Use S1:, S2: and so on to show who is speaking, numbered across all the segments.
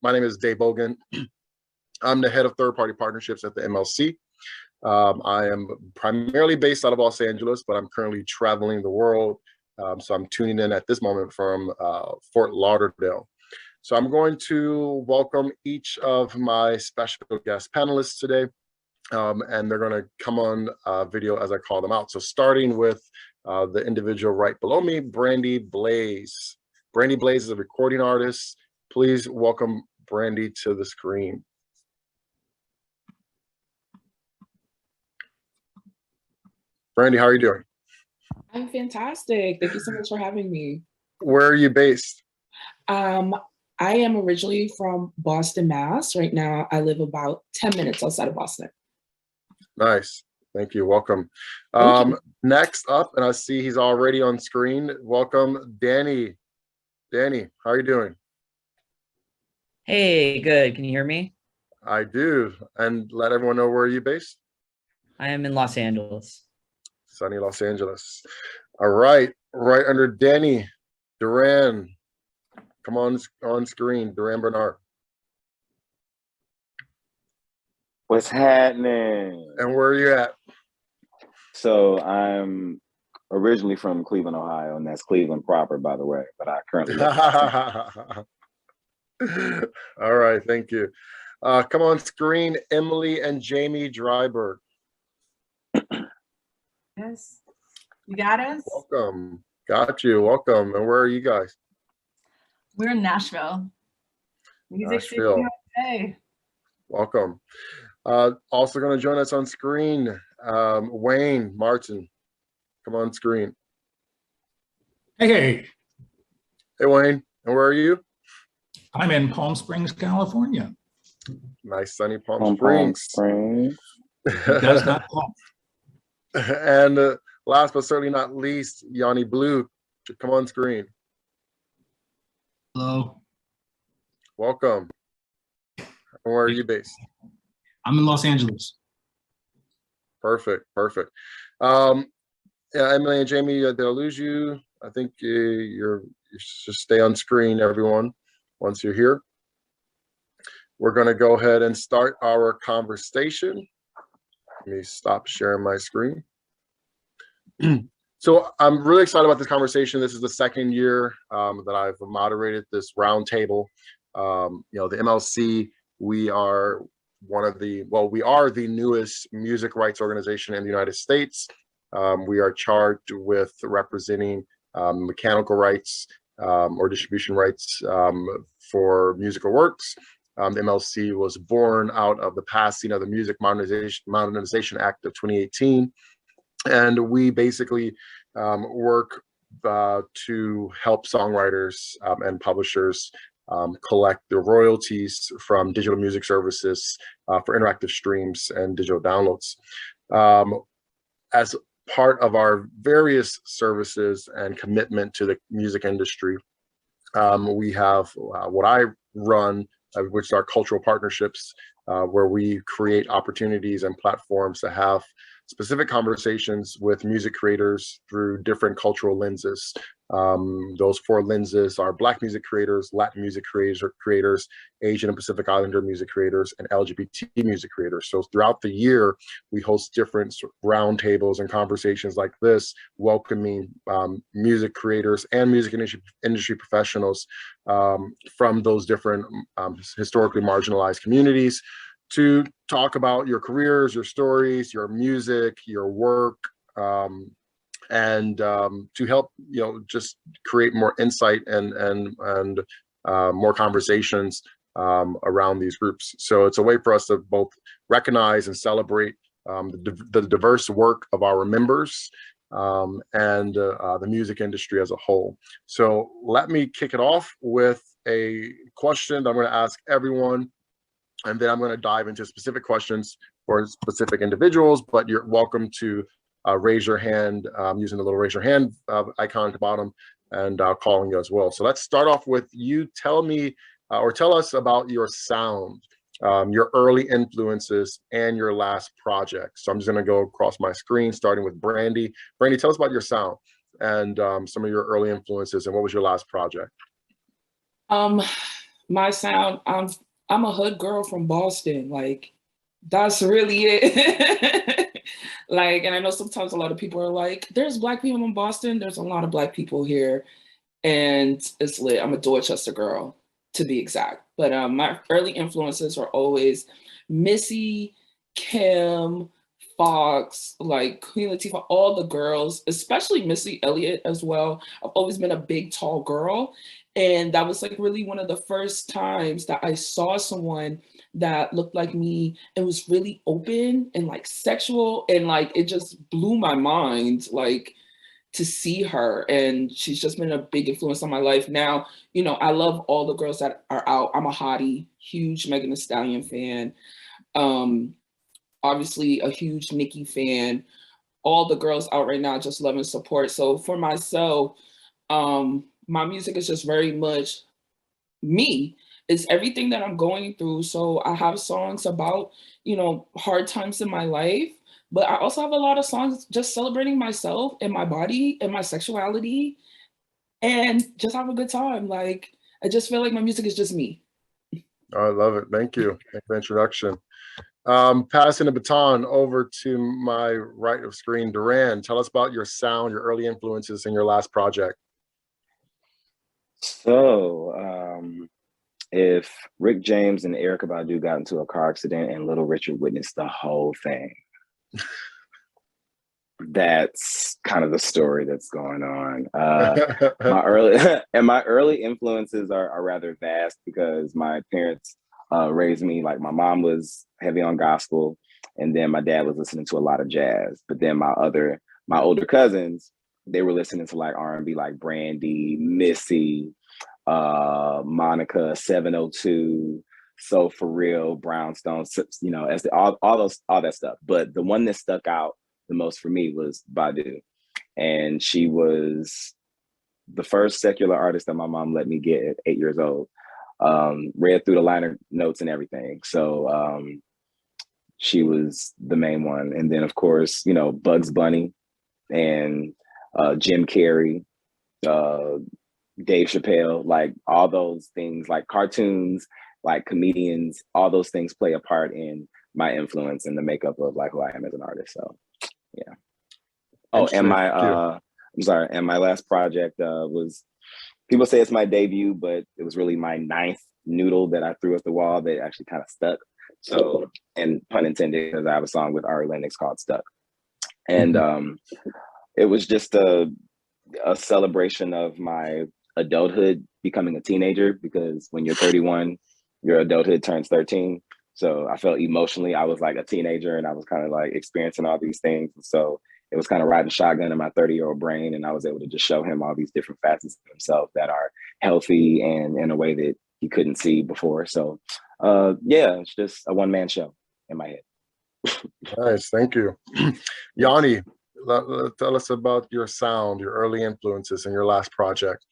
S1: My name is Dae Bogan. I'm the head of third-party partnerships at the MLC. I am primarily based out of Los Angeles, but I'm currently traveling the world. So I'm tuning in at this moment from Fort Lauderdale. So I'm going to welcome each of my special guest panelists today, and they're going to come on video as I call them out. So starting with the individual right below me, Brandie Blaze. Brandie Blaze is a recording artist. Please welcome Brandie to the screen. Brandie, how are you doing?
S2: I'm fantastic. Thank you so much for having me.
S1: Where are you based?
S2: I am originally from Boston, Mass. Right now, I live about 10 minutes outside of Boston.
S1: Nice. Thank you. Welcome.
S2: Thank you.
S1: Next up, and I see he's already on screen. Welcome, Dani. Dani, how are you doing?
S3: Hey, good. Can you hear me?
S1: I do. And let everyone know where you're based.
S3: I am in Los Angeles.
S1: Sunny Los Angeles. All right. Right under Dani, Durand. Come on screen, Durand Bernarr.
S4: What's happening?
S1: And where are you at?
S4: So I'm originally from Cleveland, Ohio, and that's Cleveland proper, by the way, but I currently live
S1: All right, thank you. Come on screen, Emily and Jamie Dryburgh.
S5: Yes, you got us?
S1: Welcome. Got you. Welcome. And where are you guys?
S5: We're in Nashville. Music City,
S1: Nashville.
S5: USA.
S1: Welcome. Also going to join us on screen, Wayne Martin. Come on screen.
S6: Hey.
S1: Hey, Wayne. And where are you?
S6: I'm in Palm Springs, California.
S1: Nice sunny Palm Springs.
S6: It does not pump.
S1: And last but certainly not least, YawnyBlew. Come on screen.
S7: Hello.
S1: Welcome. And where are you based?
S7: I'm in Los Angeles.
S1: Perfect. Perfect. Yeah, Emily and Jamie, did I lose you? I think you just stay on screen, everyone, once you're here. We're going to go ahead and start our conversation. Let me stop sharing my screen. So I'm really excited about this conversation. This is the second year that I've moderated this roundtable. You know, the MLC, we are we are the newest music rights organization in the United States. We are charged with representing mechanical rights or distribution rights for musical works. The MLC was born out of the passing of the Music Modernization Act of 2018. And we basically work to help songwriters and publishers collect the royalties from digital music services for interactive streams and digital downloads. As part of our various services and commitment to the music industry, we have what I run, which are cultural partnerships, where we create opportunities and platforms to have specific conversations with music creators through different cultural lenses. Those four lenses are Black music creators, Latin music creators, Asian and Pacific Islander music creators, and LGBT music creators. So throughout the year, we host different roundtables and conversations like this, welcoming music creators and music industry professionals from those different historically marginalized communities, to talk about your careers, your stories, your music, your work, and to help, you know, just create more insight and more conversations around these groups. So it's a way for us to both recognize and celebrate the diverse work of our members and the music industry as a whole. So let me kick it off with a question that I'm going to ask everyone, and then I'm going to dive into specific questions for specific individuals, but you're welcome to raise your hand using the little raise your hand icon at the bottom, and I'll call on you as well. So let's start off with you. Tell me or tell us about your sound, your early influences, and your last project. So I'm just going to go across my screen, starting with Brandie. Brandie, tell us about your sound and some of your early influences, and what was your last project?
S2: my sound, I'm a hood girl from Boston. Like, that's really it. Like, and I know sometimes a lot of people are like, there's Black people in Boston. There's a lot of Black people here, and it's lit. I'm a Dorchester girl, to be exact. But my early influences were always Missy, Kim, Fox, like Queen Latifah, all the girls, especially Missy Elliott as well. I've always been a big, tall girl. And that was like really one of the first times that I saw someone that looked like me and was really open and like sexual. And like, it just blew my mind, like, to see her. And she's just been a big influence on my life. Now, you know, I love all the girls that are out. I'm a hottie, huge Megan Thee Stallion fan. Obviously a huge Nicki fan. All the girls out right now just love and support. So for myself, my music is just very much me. It's everything that I'm going through. So I have songs about, you know, hard times in my life, but I also have a lot of songs just celebrating myself and my body and my sexuality and just have a good time. Like, I just feel like my music is just me.
S1: I love it. Thank you. Thank you for the introduction. Passing the baton over to my right of screen, Durand. Tell us about your sound, your early influences, and your last project.
S4: So, if Rick James and Erykah Badu got into a car accident and Little Richard witnessed the whole thing, that's kind of the story that's going on. My early influences are rather vast because my parents raised me, like my mom was heavy on gospel, and then my dad was listening to a lot of jazz. But then my older cousins, they were listening to like R&B, like Brandie, Missy, Monica, 702, So For Real, Brownstone, you know, as all that stuff. But the one that stuck out the most for me was Badu, and she was the first secular artist that my mom let me get at 8 years old. Read through the liner notes and everything. So she was the main one. And then of course, you know, Bugs Bunny and Jim Carrey, Dave Chappelle, like all those things, like cartoons, like comedians, all those things play a part in my influence and the makeup of like who I am as an artist. So yeah. Oh, and my I'm sorry, and my last project was, people say it's my debut, but it was really my 9th noodle that I threw at the wall that actually kind of stuck. So, and pun intended, because I have a song with Ari Lennox called Stuck. And it was just a celebration of my adulthood, becoming a teenager, because when you're 31, your adulthood turns 13. So I felt emotionally, I was like a teenager and I was kind of like experiencing all these things. So it was kind of riding shotgun in my 30-year-old brain. And I was able to just show him all these different facets of himself that are healthy and in a way that he couldn't see before. So yeah, it's just a one-man show in my head.
S1: Nice, thank you. Yanni, tell us about your sound, your early influences, and your last project.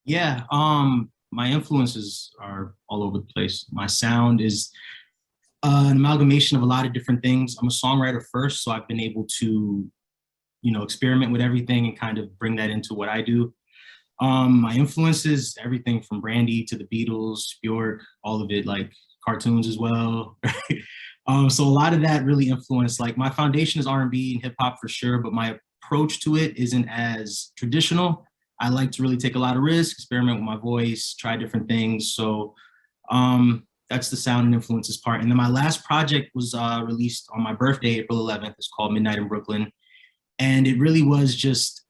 S7: Yeah, my influences are all over the place. My sound is an amalgamation of a lot of different things. I'm a songwriter first, so I've been able to, you know, experiment with everything and kind of bring that into what I do. My influences, everything from Brandie to the Beatles, Bjork, all of it, like cartoons as well. So a lot of that really influenced, like my foundation is R&B and hip hop for sure, but my approach to it isn't as traditional. I like to really take a lot of risks, experiment with my voice, try different things. So that's the sound and influences part. And then my last project was released on my birthday, April 11th. It's called Midnight in Brooklyn. And it really was just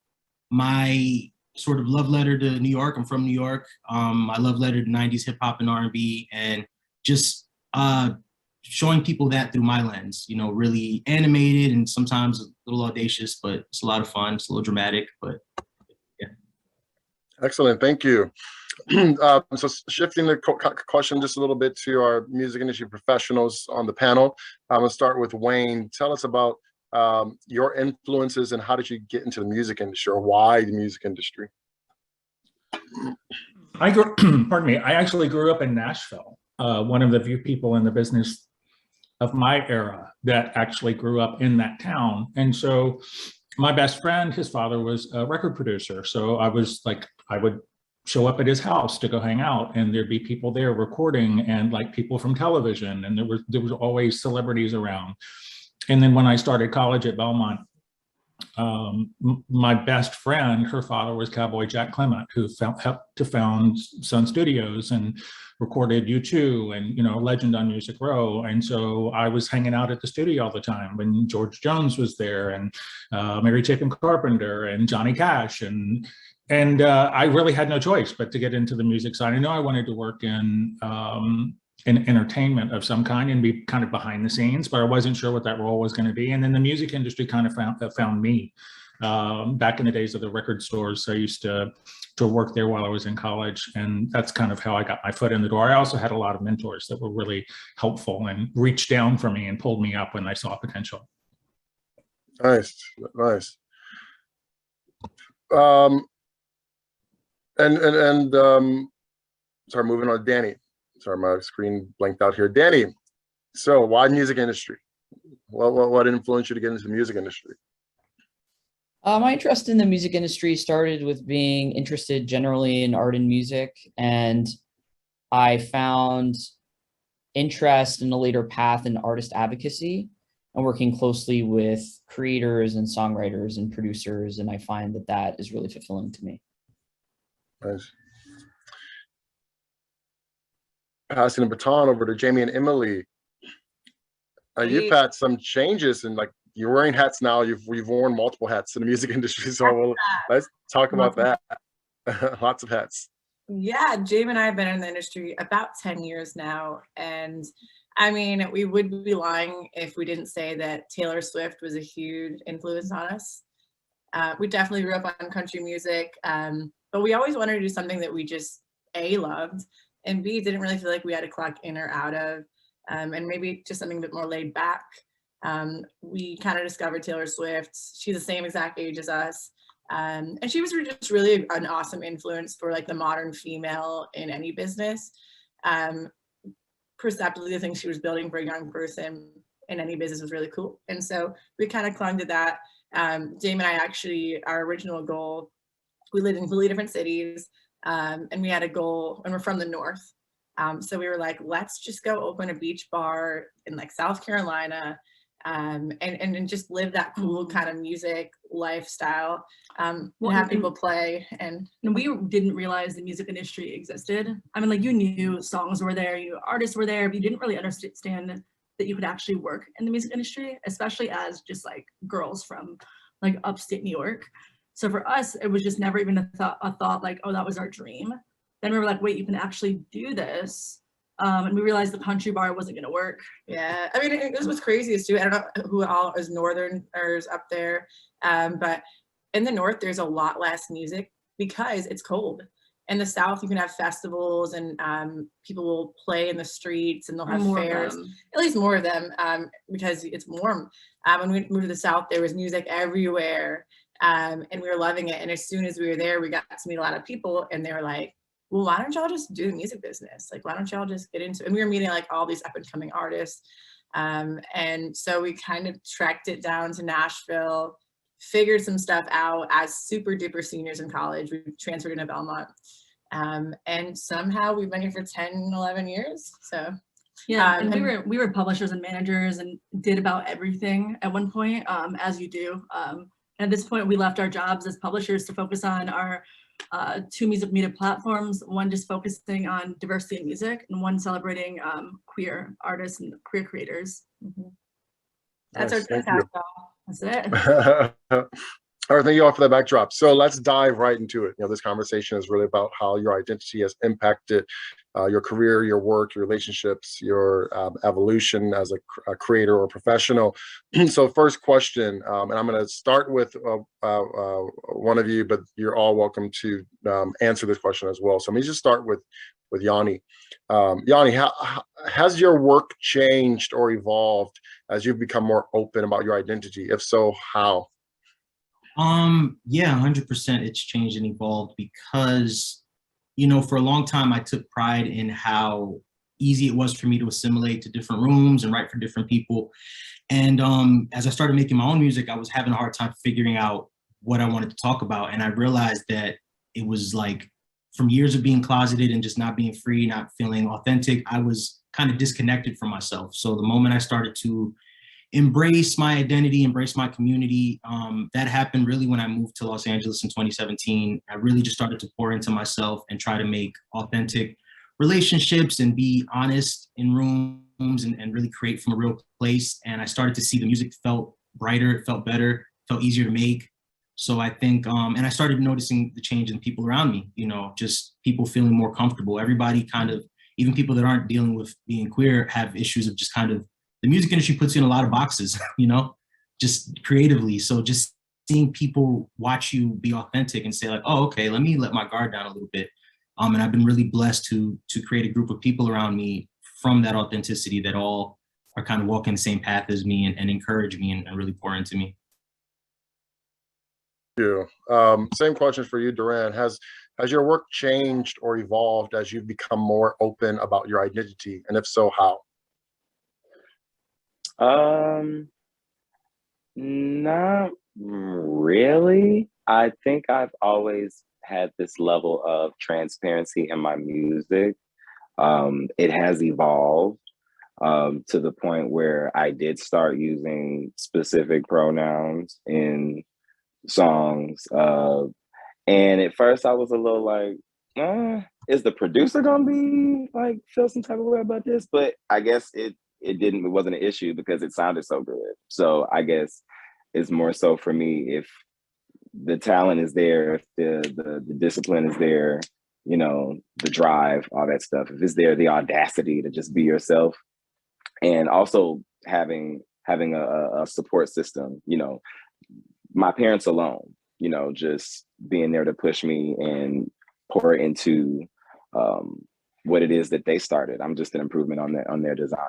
S7: my sort of love letter to New York. I'm from New York. My love letter to 90s hip hop and R&B, and just showing people that through my lens, you know, really animated and sometimes a little audacious, but it's a lot of fun. It's a little dramatic, but yeah.
S1: Excellent, thank you. So shifting the question just a little bit to our music industry professionals on the panel. I'm gonna start with Wayne. Tell us about your influences and how did you get into the music industry, or why the music industry?
S6: Pardon me, I actually grew up in Nashville. One of the few people in the business of my era that actually grew up in that town. And so my best friend, his father was a record producer. So I was like, I would show up at his house to go hang out, and there'd be people there recording, and like people from television, and there was always celebrities around. And then when I started college at Belmont, my best friend, her father was Cowboy Jack Clement, who helped to found Sun Studios and recorded U2 and, you know, Legend on Music Row. And so I was hanging out at the studio all the time when George Jones was there, and Mary Chapin Carpenter and Johnny Cash. And I really had no choice but to get into the music side. I know I wanted to work in entertainment of some kind and be kind of behind the scenes, but I wasn't sure what that role was going to be. And then the music industry kind of found me. Back in the days of the record stores, I used to work there while I was in college, and that's kind of how I got my foot in the door. I also had a lot of mentors that were really helpful and reached down for me and pulled me up when I saw potential.
S1: Nice. Sorry, moving on, Dani. Sorry, my screen blanked out here. Dani, so why music industry? What influenced you to get into the music industry?
S3: My interest in the music industry started with being interested generally in art and music, and I found interest in a later path in artist advocacy and working closely with creators and songwriters and producers, and I find that is really fulfilling to me.
S1: Nice. Passing the baton over to Jamie and Emily. You've had some changes, and like you're wearing hats now. You've worn multiple hats in the music industry. So let's talk about that. Lots of hats.
S5: Yeah, Jamie and I have been in the industry about 10 years now. And I mean, we would be lying if we didn't say that Taylor Swift was a huge influence on us. We definitely grew up on country music, but we always wanted to do something that we just A, loved, and B, didn't really feel like we had to clock in or out of, and maybe just something a bit more laid back. We kind of discovered Taylor Swift. She's the same exact age as us. And she was just really an awesome influence for like the modern female in any business. Perceptively, the things she was building for a young person in any business was really cool. And so we kind of clung to that. Jamie and I actually, our original goal, we lived in completely different cities, and we had a goal, and we're from the North. So we were like, let's just go open a beach bar in like South Carolina, and just live that cool kind of music lifestyle, have people play. And
S8: we didn't realize the music industry existed. I mean, like, you knew songs were there, you knew artists were there, but you didn't really understand that you could actually work in the music industry, especially as just like girls from like upstate New York. So for us, it was just never even a thought like, oh, that was our dream. Then we were like, wait, you can actually do this. And we realized the country bar wasn't going to work.
S5: Yeah, I mean, this was craziest too. I don't know who all is Northerners up there, but in the North, there's a lot less music because it's cold. In the South, you can have festivals, and people will play in the streets, and they'll have fairs, at least more of them, because it's warm. When we moved to the South, there was music everywhere, and we were loving it. And as soon as we were there, we got to meet a lot of people, and they were like, well, why don't y'all just do the music business? Like, why don't y'all just get into it? And we were meeting like all these up and coming artists. And so we kind of tracked it down to Nashville, figured some stuff out as super duper seniors in college. We transferred into Belmont. And somehow we've been here for 10, 11 years. So
S8: yeah, and we were publishers and managers and did about everything at one point, as you do. And at this point, we left our jobs as publishers to focus on our 2 music media platforms, one just focusing on diversity in music, and one celebrating queer artists and queer creators.
S5: Mm-hmm. That's our podcast. That's it.
S1: All right, thank you all for that backdrop. So let's dive right into it. You know, this conversation is really about how your identity has impacted your career, your work, your relationships, your evolution as a creator or professional. So first question, and I'm going to start with one of you, but you're all welcome to answer this question as well. So let me just start with Yawny. Yawny, how has your work changed or evolved as you've become more open about your identity? If so, how?
S7: Yeah, 100% it's changed and evolved because, you know, for a long time, I took pride in how easy it was for me to assimilate to different rooms and write for different people. And as I started making my own music, I was having a hard time figuring out what I wanted to talk about. And I realized that it was like from years of being closeted and just not being free, not feeling authentic, I was kind of disconnected from myself. So the moment I started to embrace my identity, embrace my community, that happened really when I moved to Los Angeles in 2017. I really just started to pour into myself and try to make authentic relationships and be honest in rooms and really create from a real place. And I started to see the music felt brighter, it felt better, felt easier to make. So I think, and I started noticing the change in people around me, you know, just people feeling more comfortable. Everybody kind of, even people that aren't dealing with being queer have issues of just kind of, the music industry puts you in a lot of boxes, you know, just creatively. So just seeing people watch you be authentic and say like, oh, okay, let me let my guard down a little bit. And I've been really blessed to create a group of people around me from that authenticity that all are kind of walking the same path as me and encourage me and really pour into me.
S1: Thank you. Same question for you, Durand. Has your work changed or evolved as you've become more open about your identity? And if so, how?
S4: Not really. I think I've always had this level of transparency in my music. It has evolved to the point where I did start using specific pronouns in songs. And at first I was a little like, is the producer gonna be like, feel some type of way about this? But I guess it wasn't an issue because it sounded so good. So I guess it's more so for me, if the talent is there, if the discipline is there, you know, the drive, all that stuff, if it's there, the audacity to just be yourself, and also having a support system, you know, my parents alone, you know, just being there to push me and pour into what it is that they started. I'm just an improvement on their design.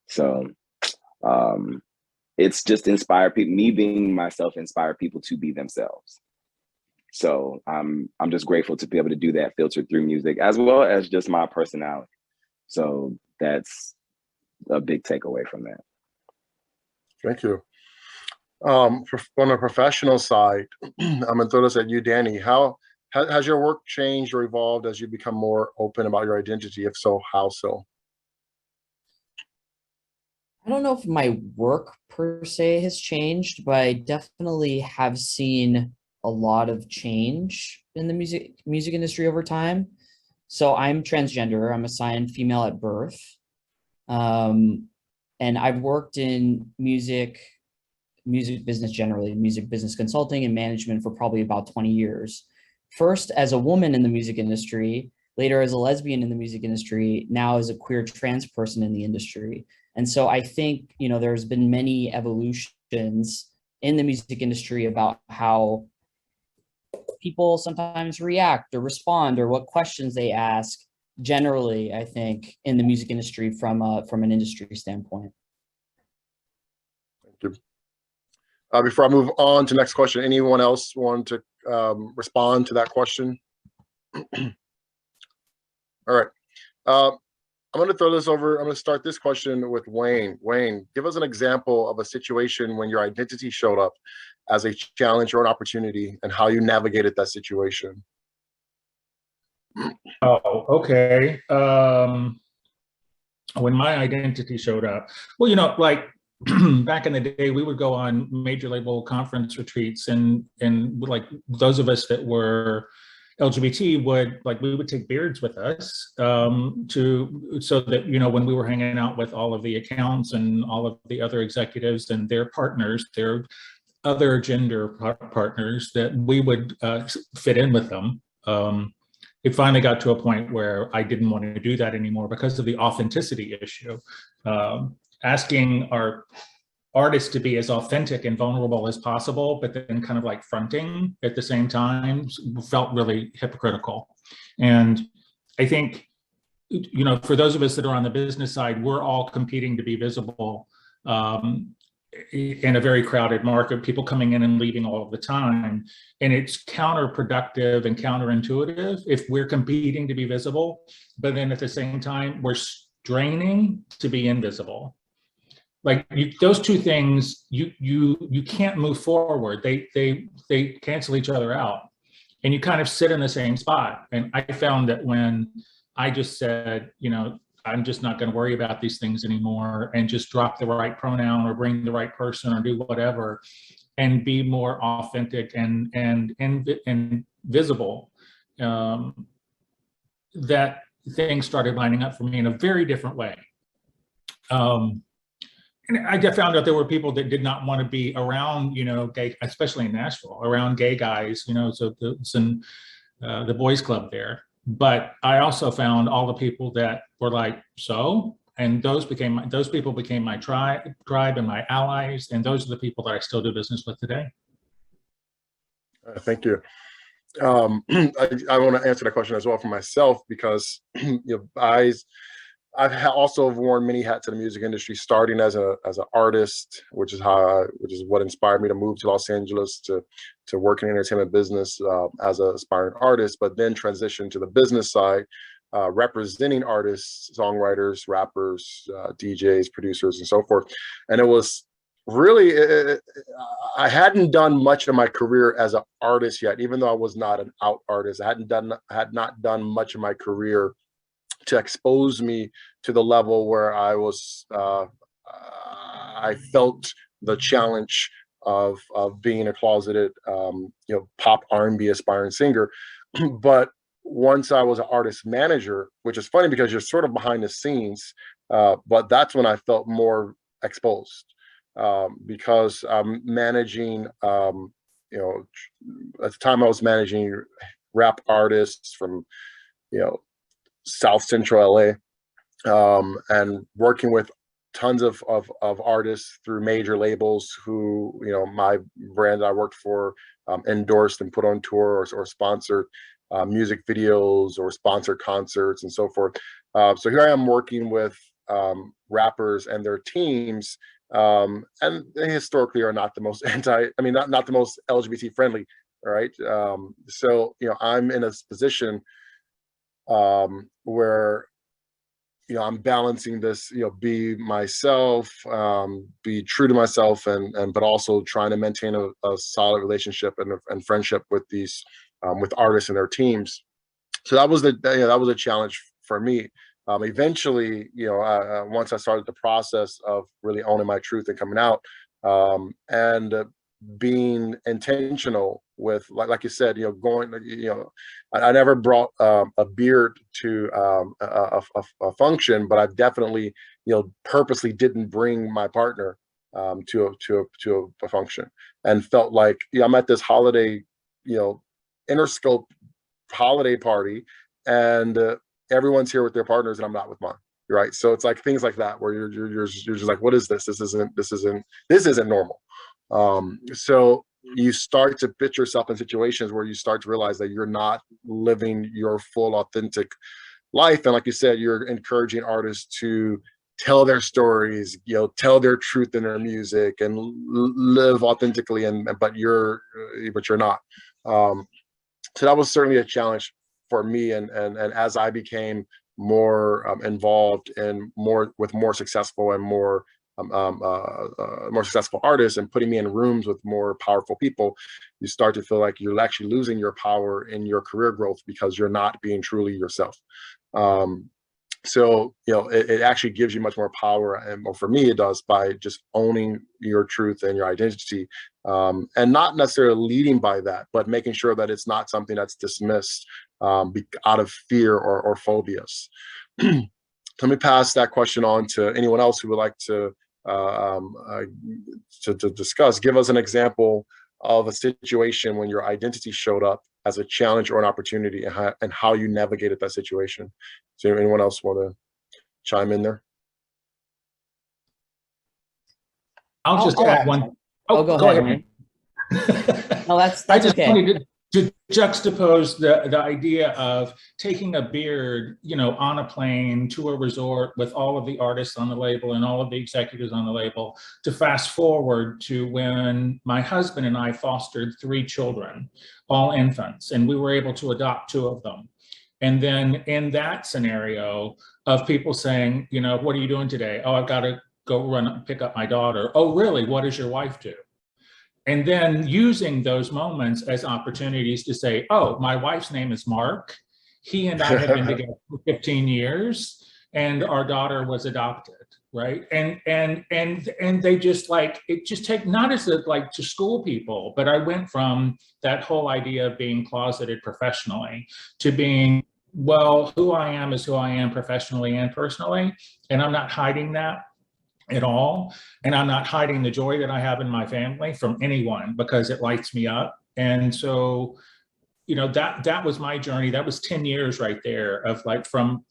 S4: So it's just inspired people, me being myself, inspired people to be themselves. So I'm just grateful to be able to do that, filtered through music, as well as just my personality. So that's a big takeaway from that.
S1: Thank you. On the professional side, I'm gonna throw this at you, Dani. How has your work changed or evolved as you become more open about your identity? If so, how so?
S3: I don't know if my work per se has changed, but I definitely have seen a lot of change in the music industry over time. So I'm transgender. I'm assigned female at birth. And I've worked in music business generally, music business consulting and management for probably about 20 years. First as a woman in the music industry, later as a lesbian in the music industry, now as a queer trans person in the industry. And so I think, you know, there's been many evolutions in the music industry about how people sometimes react or respond or what questions they ask generally, I think, in the music industry from an industry standpoint.
S1: Thank you. Before I move on to the next question, anyone else want to respond to that question? All right. I'm going to throw this over. I'm going to start this question with Wayne. Wayne, give us an example of a situation when your identity showed up as a challenge or an opportunity and how you navigated that situation.
S6: Oh, okay. When my identity showed up, well, you know, like back in the day, we would go on major label conference retreats, and like those of us that were LGBT we would take beards with us so that, you know, when we were hanging out with all of the accounts and all of the other executives and their partners, their other gender partners, that we would fit in with them. It finally got to a point where I didn't want to do that anymore because of the authenticity issue. Asking our artists to be as authentic and vulnerable as possible, but then kind of like fronting at the same time felt really hypocritical. And I think, you know, for those of us that are on the business side, we're all competing to be visible in a very crowded market, people coming in and leaving all of the time. And it's counterproductive and counterintuitive if we're competing to be visible, but then at the same time, we're straining to be invisible. Like those two things, you can't move forward. They cancel each other out. and you kind of sit in the same spot. And I found that when I just said, you know, I'm just not going to worry about these things anymore, and just drop the right pronoun or bring the right person or do whatever, and be more authentic and visible, that things started lining up for me in a very different way. And I found out there were people that did not want to be around, you know, gay, especially in Nashville, around gay guys, you know, so it's in the boys club there. But I also found all the people that were like, so, and those people became my tribe and my allies. And those are the people that I still do business with today.
S1: Thank you. I want to answer that question as well for myself, because you know, I've also worn many hats in the music industry, starting as an artist, which is what inspired me to move to Los Angeles to work in the entertainment business as an aspiring artist, but then transition to the business side, representing artists, songwriters, rappers, DJs, producers, and so forth. And it was really, I hadn't done much of my career as an artist yet, even though I was not an out artist. I had not done much of my career to expose me to the level where I was, I felt the challenge of being a closeted, you know, pop R&B aspiring singer. But once I was an artist manager, which is funny because you're sort of behind the scenes, but that's when I felt more exposed, because I'm managing, you know, at the time I was managing rap artists from, you know, South Central LA, and working with tons of artists through major labels who, you know, my brand I worked for endorsed and put on tour or sponsored music videos or sponsored concerts and so forth. So here I am working with rappers and their teams, and they historically are not the most not the most LGBT friendly, right? So, you know, I'm in a position where, you know, I'm balancing this, you know, be myself, be true to myself, and but also trying to maintain a solid relationship and friendship with these with artists and their teams. So that was a challenge for me. Eventually, you know, once I started the process of really owning my truth and coming out, and being intentional with, like you said, you know, going, you know, I never brought a beard to a function, but I definitely, you know, purposely didn't bring my partner to a function, and felt like, yeah, I'm at this holiday, you know, Interscope holiday party, and everyone's here with their partners, and I'm not with mine. Right. So it's like things like that where you're just like, what is this? This isn't normal. So you start to put yourself in situations where you start to realize that you're not living your full authentic life. And like you said, you're encouraging artists to tell their stories, you know, tell their truth in their music and live authentically, but you're not. So that was certainly a challenge for me. And as I became more involved and with more successful and more successful artists, and putting me in rooms with more powerful people, you start to feel like you're actually losing your power in your career growth because you're not being truly yourself. So, you know, it actually gives you much more power, and well, for me, it does, by just owning your truth and your identity, and not necessarily leading by that, but making sure that it's not something that's dismissed out of fear or phobias. Let me pass that question on to anyone else who would like to discuss. Give us an example of a situation when your identity showed up as a challenge or an opportunity, and how you navigated that situation. So anyone else want to chime in there?
S6: I'll just add one.
S3: Oh, go ahead. No, that's okay.
S6: Wanted to juxtapose the idea of taking a beard, you know, on a plane to a resort with all of the artists on the label and all of the executives on the label, to fast forward to when my husband and I fostered 3 children, all infants, and we were able to adopt 2 of them. And then in that scenario of people saying, you know, what are you doing today? Oh, I've got to go pick up my daughter. Oh, really? What does your wife do? And then using those moments as opportunities to say, oh, my wife's name is Mark. He and I have been together for 15 years and our daughter was adopted, right? And they just like, it just take, not as a, like to school people, but I went from that whole idea of being closeted professionally to being, well, who I am is who I am professionally and personally. And I'm not hiding that at all. And I'm not hiding the joy that I have in my family from anyone because it lights me up. And so, you know, that was my journey. That was 10 years right there of like from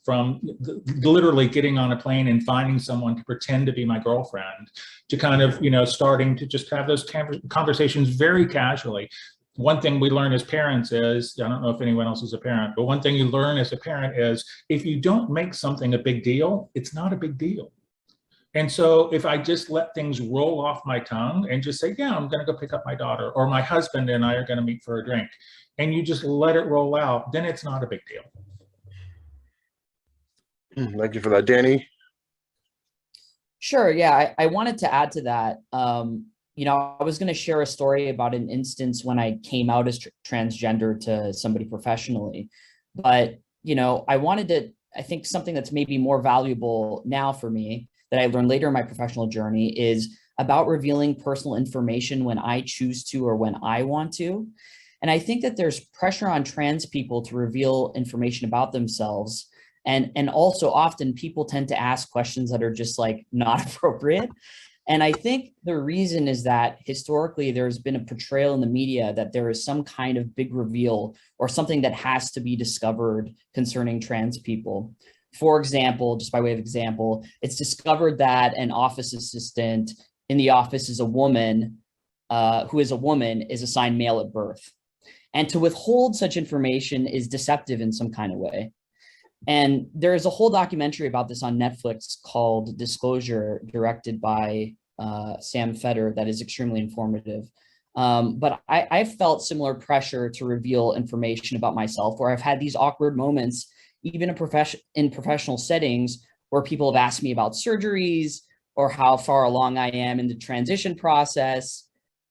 S6: literally getting on a plane and finding someone to pretend to be my girlfriend to kind of, you know, starting to just have those conversations very casually. One thing we learn as parents is, I don't know if anyone else is a parent, but one thing you learn as a parent is if you don't make something a big deal, it's not a big deal. And so if I just let things roll off my tongue and just say, yeah, I'm going to go pick up my daughter, or my husband and I are going to meet for a drink, and you just let it roll out, then it's not a big deal.
S1: Thank you for that, Dani.
S3: Sure. Yeah, I wanted to add to that. You know, I was going to share a story about an instance when I came out as transgender to somebody professionally, but, you know, I think something that's maybe more valuable now for me that I learned later in my professional journey is about revealing personal information when I choose to or when I want to. And I think that there's pressure on trans people to reveal information about themselves. And also often people tend to ask questions that are just like not appropriate. And I think the reason is that historically there's been a portrayal in the media that there is some kind of big reveal or something that has to be discovered concerning trans people. For example, just by way of example, it's discovered that an office assistant in the office is a woman, who is a woman, is assigned male at birth. And to withhold such information is deceptive in some kind of way. And there is a whole documentary about this on Netflix called Disclosure, directed by Sam Feder, that is extremely informative. But I've felt similar pressure to reveal information about myself, where I've had these awkward moments, even in professional settings, where people have asked me about surgeries or how far along I am in the transition process,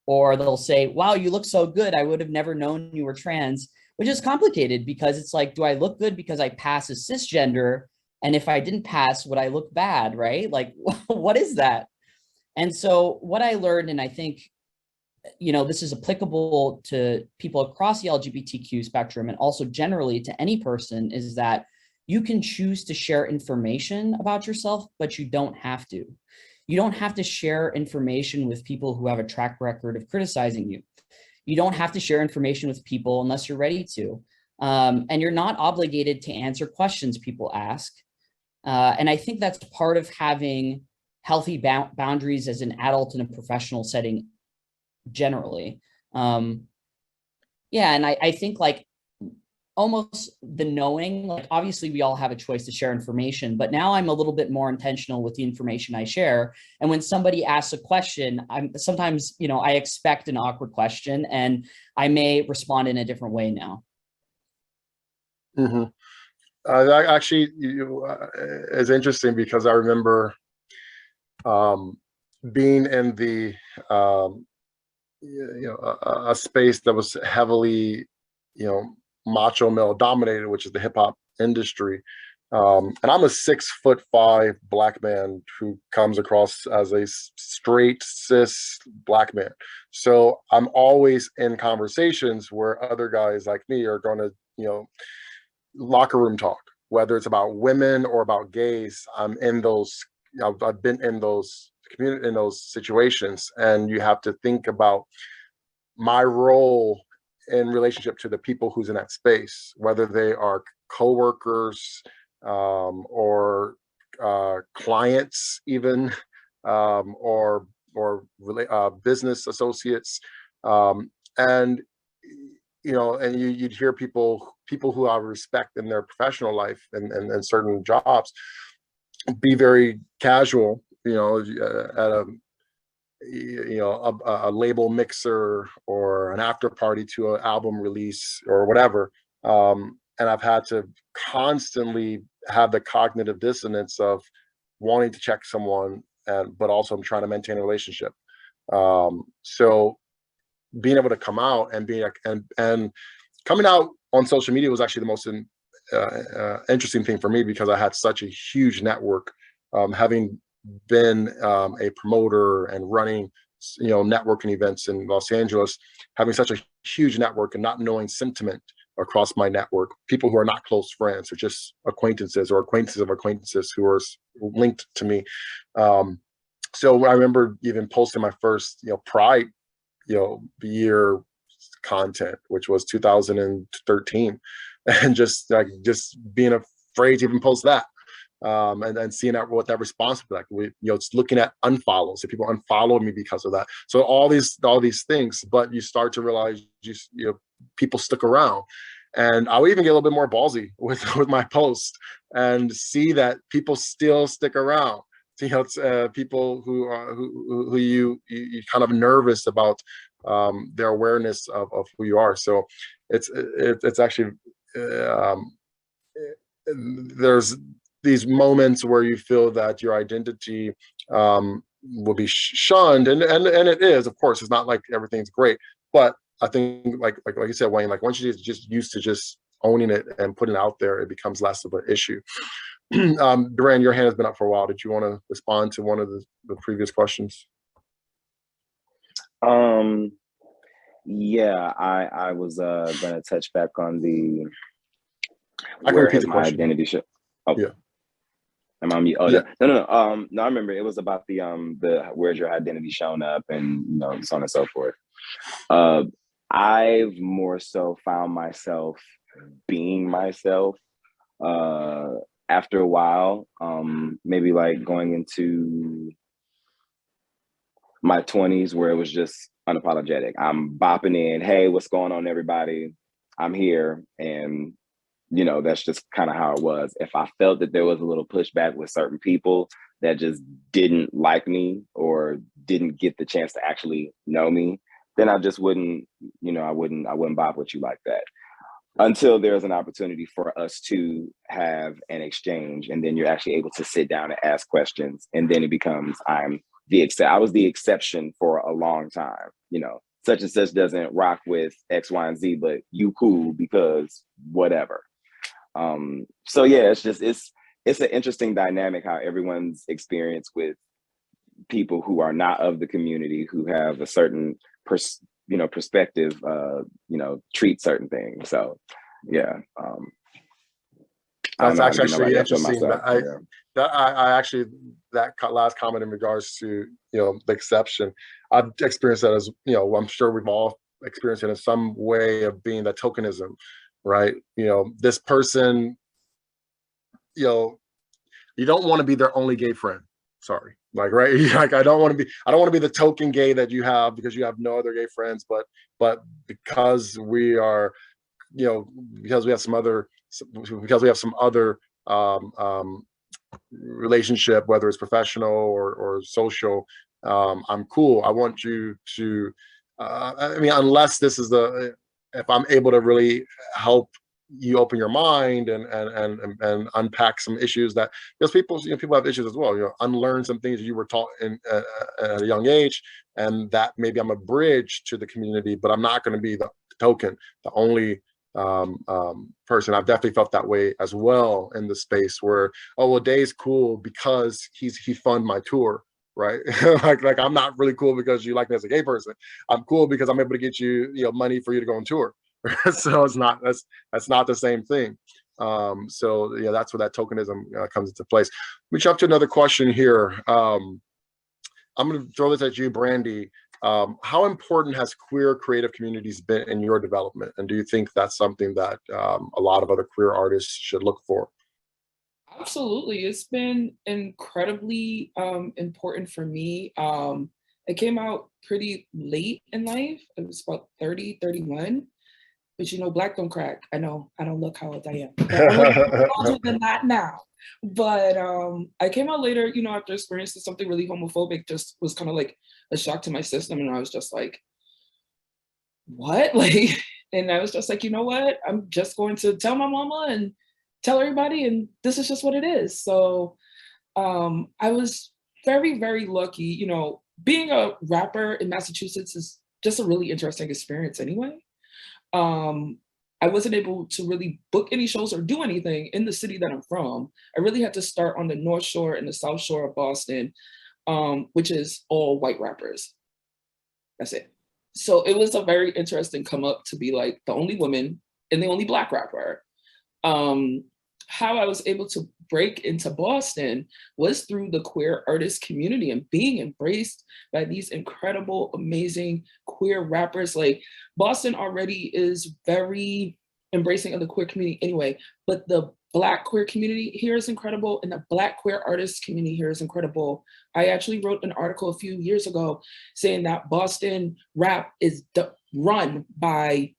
S3: or they'll say, wow, you look so good. I would have never known you were trans, which is complicated because it's like, do I look good because I pass as cisgender? And if I didn't pass, would I look bad, right? Like, what is that? And so what I learned, and I think, you know, this is applicable to people across the LGBTQ spectrum and also generally to any person, is that you can choose to share information about yourself, but you don't have to. You don't have to share information with people who have a track record of criticizing you. You don't have to share information with people unless you're ready to. And you're not obligated to answer questions people ask. And I think that's part of having healthy boundaries as an adult in a professional setting generally. Yeah, and I think like almost the knowing, like obviously we all have a choice to share information, but now I'm a little bit more intentional with the information I share. And when somebody asks a question, sometimes, you know, I expect an awkward question and I may respond in a different way now.
S1: Mm-hmm. That actually is interesting because I remember being in the a space that was heavily, you know, macho male dominated, which is the hip hop industry. And I'm a 6'5" black man who comes across as a straight cis black man. So I'm always in conversations where other guys like me are going to, you know, locker room talk, whether it's about women or about gays. I'm in those, I've been in those community, in those situations, and you have to think about my role in relationship to the people who's in that space, whether they are coworkers or clients, even or business associates, and you know, and you'd hear people who have respect in their professional life and certain jobs be very casual, you know, at a label mixer or an after party to an album release or whatever. And I've had to constantly have the cognitive dissonance of wanting to check someone, but also I'm trying to maintain a relationship. So being able to come out and being and coming out on social media was actually the most interesting thing for me, because I had such a huge network, having been a promoter and running, you know, networking events in Los Angeles, having such a huge network and not knowing sentiment across my network, people who are not close friends or just acquaintances or acquaintances of acquaintances who are linked to me. So I remember even posting my first, you know, Pride, you know, year content, which was 2013, and just being afraid to even post that. And seeing that, what that response would be like. We, you know, it's looking at unfollows. If people unfollowed me because of that. So all these things, but you start to realize you know, people stick around. And I would even get a little bit more ballsy with my posts and see that people still stick around. You know, it's people who you kind of nervous about their awareness of who you are. So it's actually there's these moments where you feel that your identity will be shunned, and it is, of course. It's not like everything's great, but I think like you said, Wayne, like once you just used to just owning it and putting it out there, it becomes less of an issue. Durand, your hand has been up for a while. Did you want to respond to one of the previous questions?
S4: Yeah, I was gonna touch back on the
S1: I can
S4: where
S1: repeat
S4: has
S1: the
S4: my
S1: question.
S4: identity show. Oh,
S1: Yeah.
S4: am I mute? Oh,
S1: Yeah.
S4: No, I remember it was about the where's your identity shown up, and you know, so on and so forth. I've more so found myself being myself after a while, maybe like going into my 20s, where it was just unapologetic. I'm bopping in, hey, what's going on, everybody? I'm here. And, you know, that's just kind of how it was. If I felt that there was a little pushback with certain people that just didn't like me or didn't get the chance to actually know me, then I just wouldn't, you know, I wouldn't bop with you like that. Until there's an opportunity for us to have an exchange, and then you're actually able to sit down and ask questions, and then it becomes I was the exception for a long time. You know, such and such doesn't rock with X, Y, and Z, but you cool because whatever. So yeah, it's an interesting dynamic how everyone's experience with people who are not of the community, who have a certain perspective, treat certain things. So yeah,
S1: that's actually interesting. I actually, that last comment in regards to, you know, the exception, I've experienced that as, you know, I'm sure we've all experienced it in some way of being that tokenism, right? You know, this person, you know, you don't want to be their only gay friend. Sorry, like, right? Like, I don't want to be the token gay that you have because you have no other gay friends, but because we are, you know, because we have some other relationship, whether it's professional or social, I'm cool. I want you to, I mean, unless this is if I'm able to really help you open your mind and unpack some issues that, because people have issues as well, you know, unlearn some things you were taught at a young age, and that maybe I'm a bridge to the community, but I'm not going to be the token, the only person. I've definitely felt that way as well in the space where, oh, well, Dae's cool because he funded my tour, right? like I'm not really cool because you like me as a gay person. I'm cool because I'm able to get you, you know, money for you to go on tour. So it's not, that's not the same thing. So yeah, that's where that tokenism comes into place. Let me jump to another question here. I'm going to throw this at you, Brandie. How important has queer creative communities been in your development? And do you think that's something that a lot of other queer artists should look for?
S2: Absolutely. It's been incredibly important for me. It came out pretty late in life. It was about 30, 31. But you know, Black don't crack. I know, I don't look how old I am. But I'm a little older than that now. But I came out later, you know, after experiencing something really homophobic, just was kind of like a shock to my system. And I was just like, what? Like, and I was just like, you know what? I'm just going to tell my mama and tell everybody, and this is just what it is. So I was very, very lucky. You know, being a rapper in Massachusetts is just a really interesting experience anyway. I wasn't able to really book any shows or do anything in the city that I'm from. I really had to start on the North Shore and the South Shore of Boston, which is all white rappers. That's it. So it was a very interesting come up to be like the only woman and the only Black rapper. How I was able to break into Boston was through the queer artist community and being embraced by these incredible, amazing queer rappers. Like Boston already is very embracing of the queer community anyway, but the Black queer community here is incredible and the Black queer artist community here is incredible. I actually wrote an article a few years ago saying that Boston rap is run by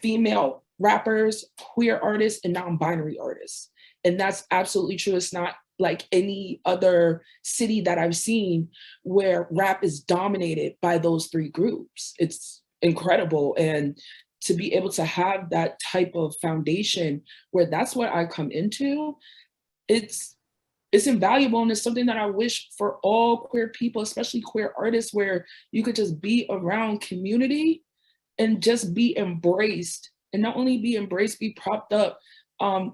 S2: female rappers, queer artists, and non-binary artists. And that's absolutely true. It's not like any other city that I've seen where rap is dominated by those three groups. It's incredible. And to be able to have that type of foundation where that's what I come into, it's invaluable. And it's something that I wish for all queer people, especially queer artists, where you could just be around community and just be embraced. And not only be embraced, be propped up.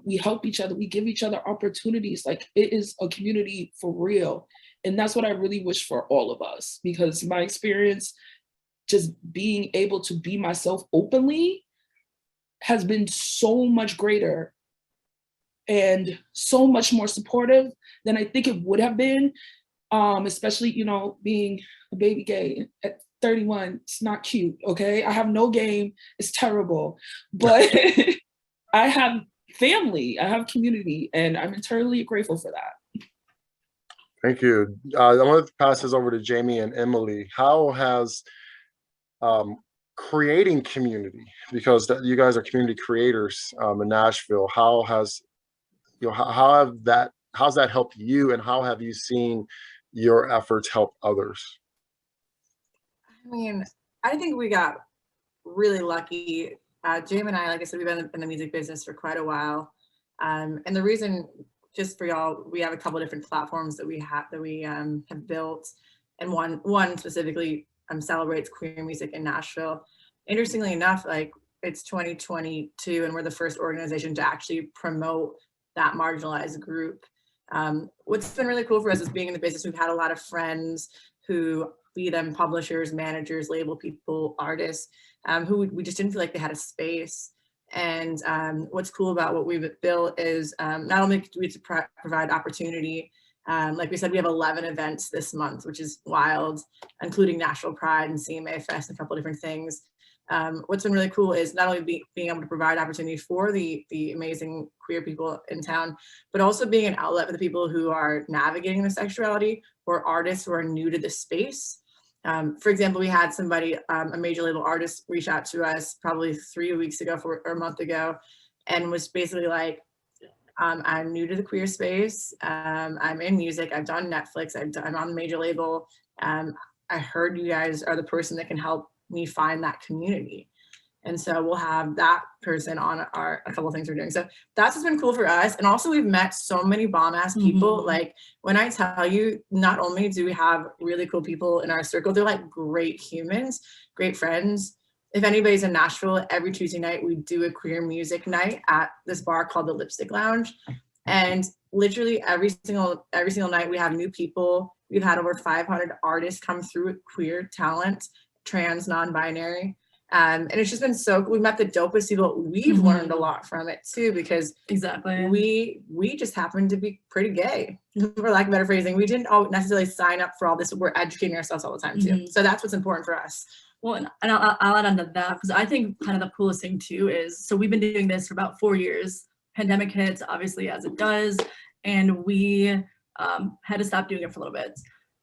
S2: We help each other, we give each other opportunities. Like it is a community for real. And that's what I really wish for all of us, because my experience just being able to be myself openly has been so much greater and so much more supportive than I think it would have been, especially, you know, being a baby gay at 31, it's not cute, okay? I have no game, it's terrible, but I have family, I have community, and I'm eternally grateful for that.
S1: Thank you. I want to pass this over to Jamie and Emily. How has creating community, because you guys are community creators in Nashville, how's that helped you, and how have you seen your efforts help others?
S5: I mean, I think we got really lucky. Jam and I, like I said, we've been in the music business for quite a while. And the reason, just for y'all, we have a couple of different platforms that we have built. And one specifically celebrates queer music in Nashville. Interestingly enough, like it's 2022 and we're the first organization to actually promote that marginalized group. What's been really cool for us is being in the business, we've had a lot of friends who, be them publishers, managers, label people, artists, who we just didn't feel like they had a space. And what's cool about what we've built is not only do we provide opportunity, like we said, we have 11 events this month, which is wild, including Nashville Pride and CMA Fest and a couple of different things. What's been really cool is not only being able to provide opportunity for the amazing queer people in town, but also being an outlet for the people who are navigating their sexuality or artists who are new to the space. For example, we had somebody, a major label artist, reach out to us probably 3 weeks ago or a month ago, and was basically like, I'm new to the queer space. I'm in music. I've done Netflix. I'm on the major label. I heard you guys are the person that can help me find that community. And so we'll have that person on a couple of things we're doing. So that's what's been cool for us. And also we've met so many bomb ass people. Mm-hmm. Like when I tell you, not only do we have really cool people in our circle, they're like great humans, great friends. If anybody's in Nashville, every Tuesday night, we do a queer music night at this bar called the Lipstick Lounge. And literally every single night we have new people. We've had over 500 artists come through with queer talent, trans, non-binary. And it's just been so cool. We met the dopest people. We've learned a lot from it too, because
S8: exactly
S5: we just happen to be pretty gay, for lack of better phrasing. We didn't necessarily sign up for all this. We're educating ourselves all the time too. So that's what's important for us.
S8: Well, and I'll add on to that, because I think kind of the coolest thing too is, so we've been doing this for about 4 years. Pandemic hits, obviously, as it does, and we had to stop doing it for a little bit.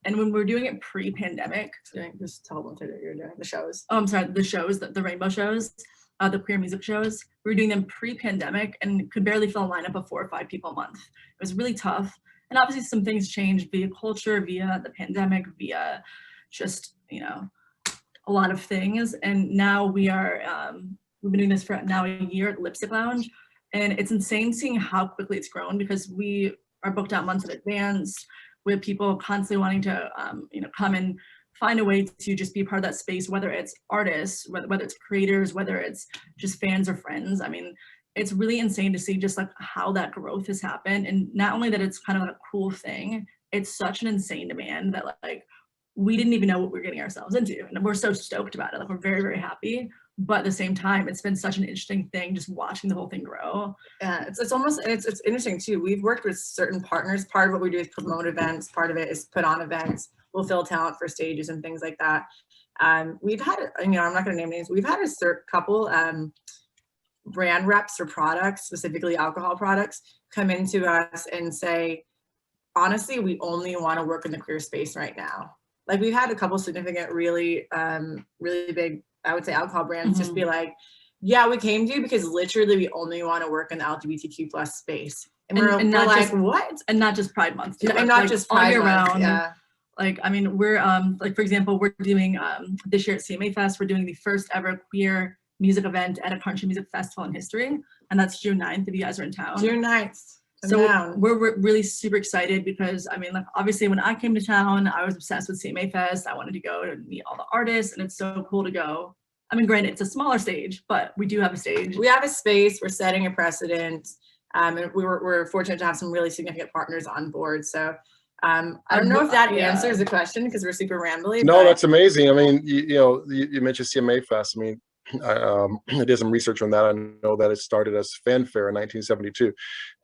S8: And when we were doing it pre-pandemic,
S5: just tell them what you're doing, the shows.
S8: Oh, I'm sorry, the shows, the rainbow shows, the queer music shows. We were doing them pre-pandemic and could barely fill a lineup of 4 or 5 people a month. It was really tough. And obviously some things changed via culture, via the pandemic, via just, you know, a lot of things. And now we are, we've been doing this for now a year at Lipstick Lounge. And it's insane seeing how quickly it's grown, because we are booked out months in advance, with people constantly wanting to, you know, come and find a way to just be part of that space, whether it's artists, whether it's creators, whether it's just fans or friends. I mean, it's really insane to see just like how that growth has happened. And not only that it's kind of a cool thing, it's such an insane demand that like we didn't even know what we were getting ourselves into. And we're so stoked about it. Like we're very, very happy. But at the same time, it's been such an interesting thing just watching the whole thing grow.
S5: Yeah, it's interesting too. We've worked with certain partners. Part of what we do is promote events. Part of it is put on events. We'll fill talent for stages and things like that. We've had, I'm not going to name names. We've had a couple brand reps or products, specifically alcohol products, come into us and say, honestly, we only want to work in the queer space right now. Like we've had a couple significant, really big, I would say, alcohol brands just be like, yeah, we came to you because literally we only want to work in the LGBTQ plus space. And we're
S8: not
S5: like,
S8: just,
S5: what?
S8: And not just Pride Month. Too,
S5: and not
S8: like,
S5: just
S8: all
S5: Pride
S8: year
S5: Month,
S8: round.
S5: yeah.
S8: Like, I mean, we're like, for example, we're doing this year at CMA Fest, we're doing the first ever queer music event at a country music festival in history. And that's June 9th, if you guys are in town.
S5: June 9th.
S8: So we're really super excited because, I mean, like, obviously when I came to town, I was obsessed with CMA Fest. I wanted to go to meet all the artists, and it's so cool to go. I mean, granted, it's a smaller stage, but we do have a stage.
S5: We have a space, we're setting a precedent. And we're fortunate to have some really significant partners on board. So I don't know if that answers the question because we're super rambly.
S1: No, that's amazing. I mean, you mentioned CMA Fest. I mean, I did some research on that. I know that it started as Fanfare in 1972,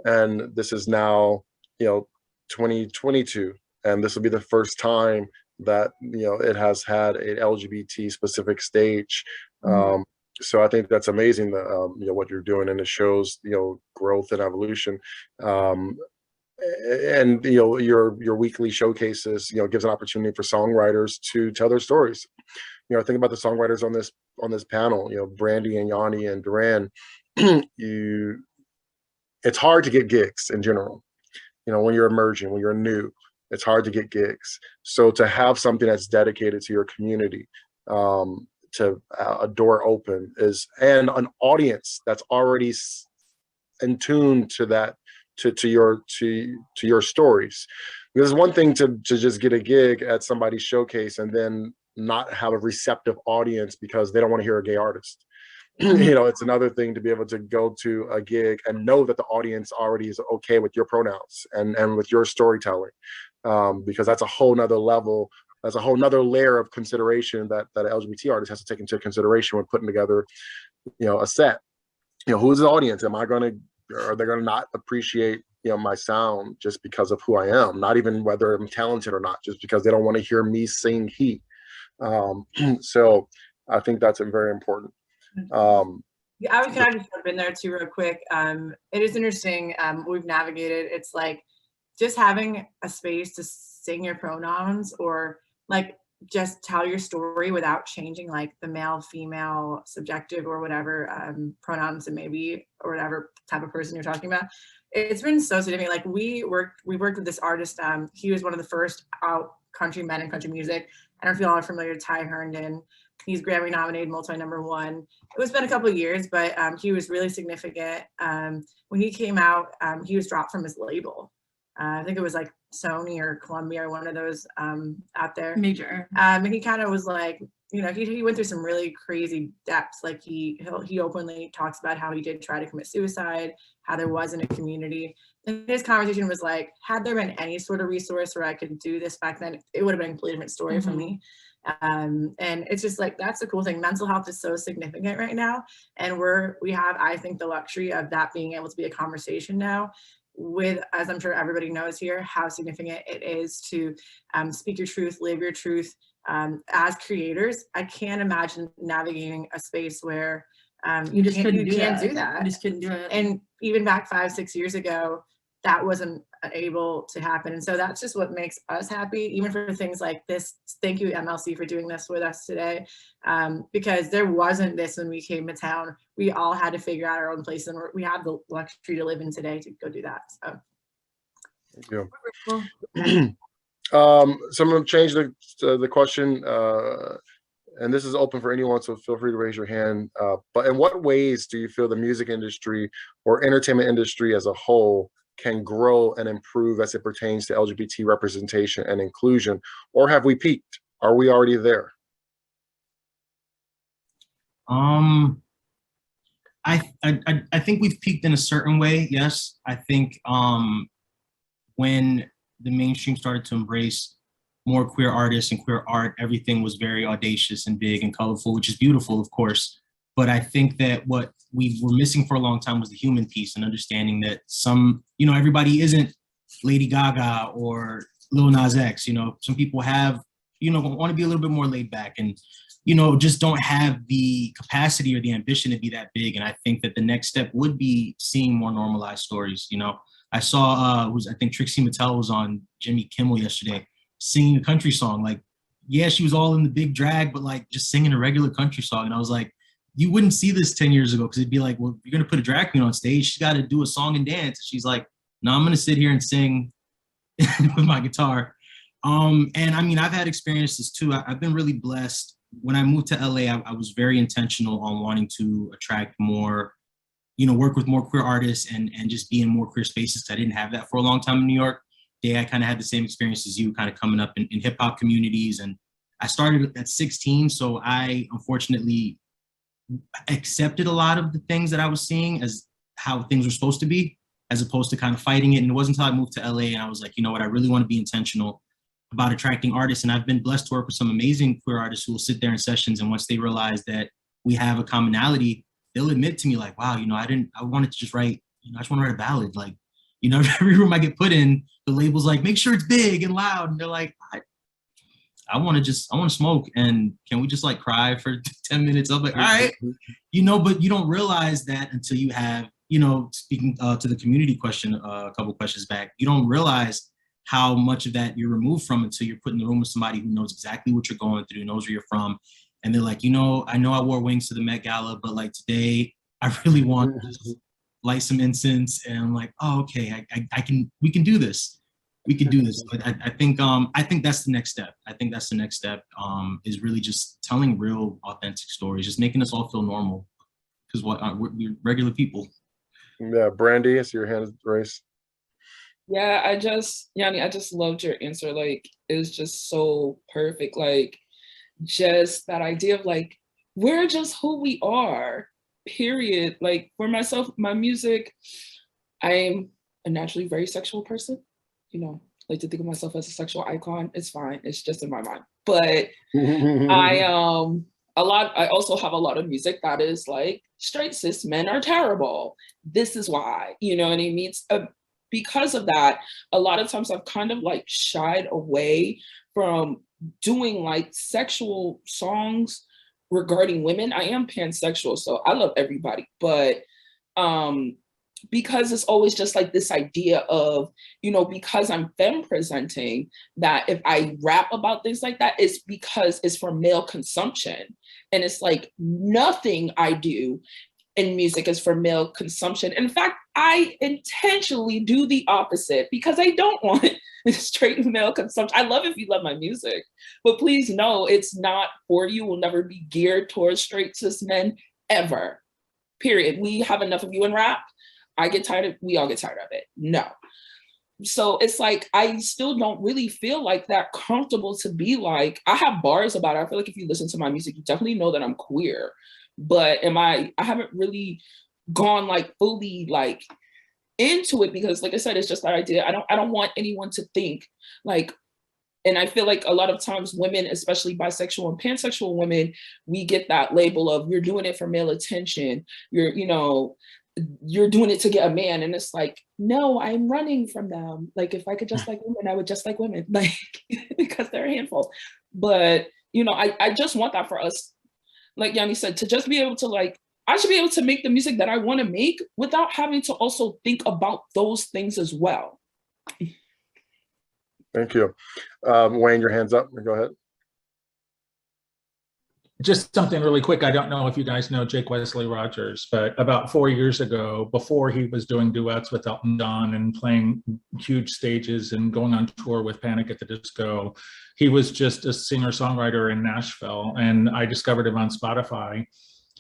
S1: and this is now 2022, and this will be the first time that it has had an LGBT specific stage. So I think that's amazing that what you're doing, and it shows growth and evolution. And your weekly showcases gives an opportunity for songwriters to tell their stories. Think about the songwriters on this panel, Brandie and Yanni and Durand. It's hard to get gigs in general. When you're emerging, when you're new, it's hard to get gigs. So to have something that's dedicated to your community, to a door open and an audience that's already in tune to that, to your stories. There's one thing to just get a gig at somebody's showcase and then not have a receptive audience because they don't want to hear a gay artist. It's another thing to be able to go to a gig and know that the audience already is okay with your pronouns and with your storytelling, because that's a whole nother level. That's a whole nother layer of consideration that an LGBT artist has to take into consideration when putting together, a set. Who's the audience? Are they going to not appreciate, my sound just because of who I am? Not even whether I'm talented or not, just because they don't want to hear me sing he. So I think that's very important.
S5: Yeah, I would kind of just jump in there too real quick. It is interesting. We've navigated. It's like just having a space to sing your pronouns or like just tell your story without changing like the male, female, subjective or whatever pronouns it may be or whatever type of person you're talking about. It's been so significant. Like we worked with this artist. He was one of the first out country men in country music. I don't know if you all are familiar with Ty Herndon. He's Grammy nominated, multi-number-1. It's been a couple of years, but he was really significant. When he came out, he was dropped from his label. I think it was like Sony or Columbia or one of those out there.
S8: Major.
S5: And he kind of was like, he went through some really crazy depths. Like he openly talks about how he did try to commit suicide, how there wasn't a community. And his conversation was like, had there been any sort of resource where I could do this back then, it would have been a completely different story for me. And it's just like, that's the cool thing. Mental health is so significant right now. And we have, I think, the luxury of that being able to be a conversation now with, as I'm sure everybody knows here, how significant it is to speak your truth, live your truth. As creators, I can't imagine navigating a space where you just can't do that.
S8: You just couldn't do it.
S5: And even back 5-6 years ago, that wasn't able to happen. And so that's just what makes us happy, even for things like this. Thank you, MLC, for doing this with us today. Because there wasn't this when we came to town. We all had to figure out our own place, and we have the luxury to live in today to go do that. So
S1: thank you. So I'm going to change the question, and this is open for anyone, so feel free to raise your hand. But in what ways do you feel the music industry or entertainment industry as a whole can grow and improve as it pertains to LGBT representation and inclusion? Or have we peaked? Are we already there?
S7: I think we've peaked in a certain way. Yes, I think when the mainstream started to embrace more queer artists and queer art, everything was very audacious and big and colorful, which is beautiful, of course. But I think that what we were missing for a long time was the human piece and understanding that some, you know, everybody isn't Lady Gaga or Lil Nas X. You know, some people have, you know, want to be a little bit more laid back and, you know, just don't have the capacity or the ambition to be that big. And I think that the next step would be seeing more normalized stories. You know, I saw, I think Trixie Mattel was on Jimmy Kimmel yesterday singing a country song. Like, yeah, she was all in the big drag, but like just singing a regular country song. And I was like, you wouldn't see this 10 years ago because it'd be like, well, you're going to put a drag queen on stage. She's got to do a song and dance. And she's like, no, I'm going to sit here and sing with my guitar. And I mean, I've had experiences too. I've been really blessed. When I moved to LA, I was very intentional on wanting to attract more, you know, work with more queer artists and just be in more queer spaces. I didn't have that for a long time in New York. Dae, I kind of had the same experience as you, kind of coming up in hip hop communities. And I started at 16. So I unfortunately accepted a lot of the things that I was seeing as how things were supposed to be, as opposed to kind of fighting it. And it wasn't until I moved to LA and I was like, you know what, I really want to be intentional about attracting artists. And I've been blessed to work with some amazing queer artists who will sit there in sessions. And once they realize that we have a commonality, they'll admit to me like, wow, you know, I wanted to just write, you know, I just want to write a ballad. Like, you know, every room I get put in, the label's like, make sure it's big and loud. And they're like, I want to smoke. And can we just like cry for 10 minutes? I'm like, all right, you know, but you don't realize that until you have, you know, speaking to the community question, a couple questions back, you don't realize how much of that you're removed from until you're put in the room with somebody who knows exactly what you're going through, knows where you're from. And they're like, you know I wore wings to the Met Gala, but like today I really want to just light some incense. And I'm like, oh, okay, we can do this. We can do this. But I think that's the next step. I think that's the next step is really just telling real authentic stories, just making us all feel normal. Because we're regular people.
S1: Yeah, Brandie, I see your hand raised.
S2: Yeah, Yanni, I just loved your answer. Like, it was just so perfect. Like, just that idea of like, we're just who we are, period. Like, for myself, my music, I'm a naturally very sexual person. You know, like to think of myself as a sexual icon. It's fine. It's just in my mind. But I also have a lot of music that is like, straight cis men are terrible. This is why, you know what I mean? Because of that, a lot of times I've kind of like shied away from doing like sexual songs regarding women. I am pansexual, so I love everybody, but because it's always just like this idea of, you know, because I'm femme presenting, that if I rap about things like that, it's because it's for male consumption. And it's like nothing I do in music is for male consumption. In fact, I intentionally do the opposite because I don't want straight male consumption. I love if you love my music, but please know it's not for you, will never be geared towards straight cis men ever, period. We have enough of you in rap. We all get tired of it. No. So it's like, I still don't really feel like that comfortable to be like, I have bars about it. I feel like if you listen to my music, you definitely know that I'm queer, but I haven't really gone like fully like into it because like I said, it's just that idea. I don't want anyone to think like, and I feel like a lot of times women, especially bisexual and pansexual women, we get that label of you're doing it for male attention. You're doing it to get a man. And it's like, no, I'm running from them. Like, if I could just like women, I would just like women, like, because they're a handful. But, you know, I just want that for us, like Yanni said, to just be able to like, I should be able to make the music that I want to make without having to also think about those things as well.
S1: Thank you. Wayne, your hand's up. Go ahead.
S6: Just something really quick. I don't know if you guys know Jake Wesley Rogers, but about 4 years ago, before he was doing duets with Elton John and playing huge stages and going on tour with Panic at the Disco, he was just a singer-songwriter in Nashville. And I discovered him on Spotify.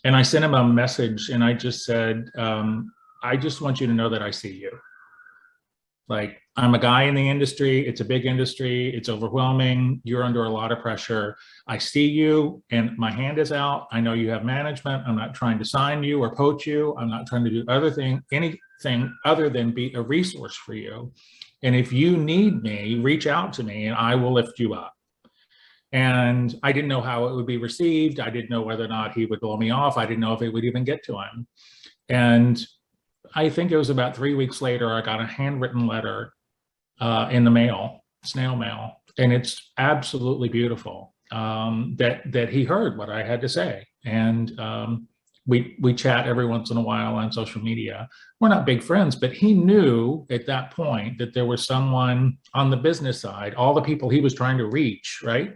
S6: And I sent him a message and I just said, I just want you to know that I see you. Like, I'm a guy in the industry. It's a big industry. It's overwhelming. You're under a lot of pressure. I see you and my hand is out. I know you have management. I'm not trying to sign you or poach you. I'm not trying to do anything other than be a resource for you. And if you need me, reach out to me and I will lift you up. And I didn't know how it would be received. I didn't know whether or not he would blow me off. I didn't know if it would even get to him. And I think it was about 3 weeks later, I got a handwritten letter in the mail, snail mail, and it's absolutely beautiful that he heard what I had to say. And we chat every once in a while on social media. We're not big friends, but he knew at that point that there was someone on the business side, all the people he was trying to reach, right?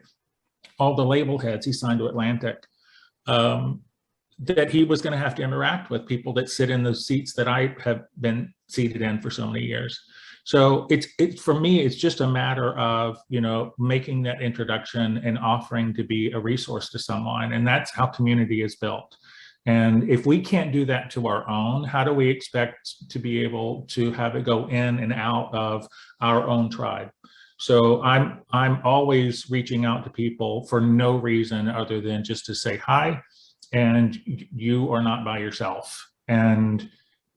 S6: All the label heads he signed to Atlantic, that he was going to have to interact with people that sit in the seats that I have been seated in for so many years. So it's for me, it's just a matter of, you know, making that introduction and offering to be a resource to someone. And that's how community is built. And if we can't do that to our own, how do we expect to be able to have it go in and out of our own tribe? So I'm always reaching out to people for no reason other than just to say hi, and you are not by yourself. And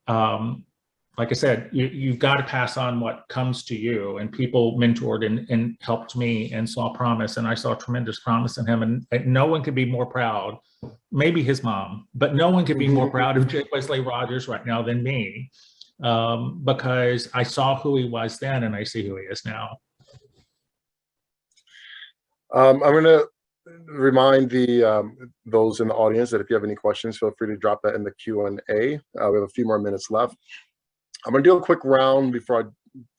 S6: like I said, you've got to pass on what comes to you. And people mentored and helped me and saw promise, and I saw tremendous promise in him. And no one could be more proud, maybe his mom, but no one could be more proud of J. Wesley Rogers right now than me, because I saw who he was then and I see who he is now.
S1: I'm going to remind those in the audience that if you have any questions, feel free to drop that in the Q&A. We have a few more minutes left. I'm going to do a quick round before I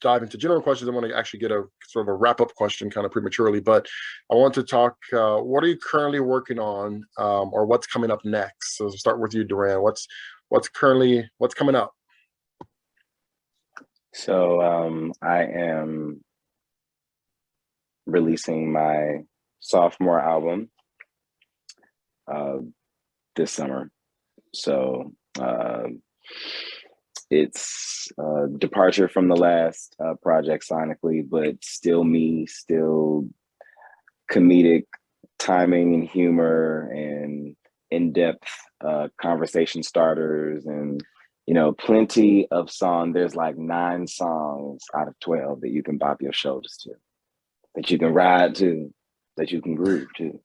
S1: dive into general questions. I want to actually get a sort of a wrap-up question kind of prematurely, but I want to talk, what are you currently working on, or what's coming up next? So start with you, Durand. What's coming up?
S4: So I am releasing my sophomore album this summer. So it's a departure from the last project sonically, but still me, still comedic timing and humor and in-depth conversation starters, and you know, plenty of song. There's like 9 songs out of 12 that you can bop your shoulders to, that you can ride to, that you can groove to.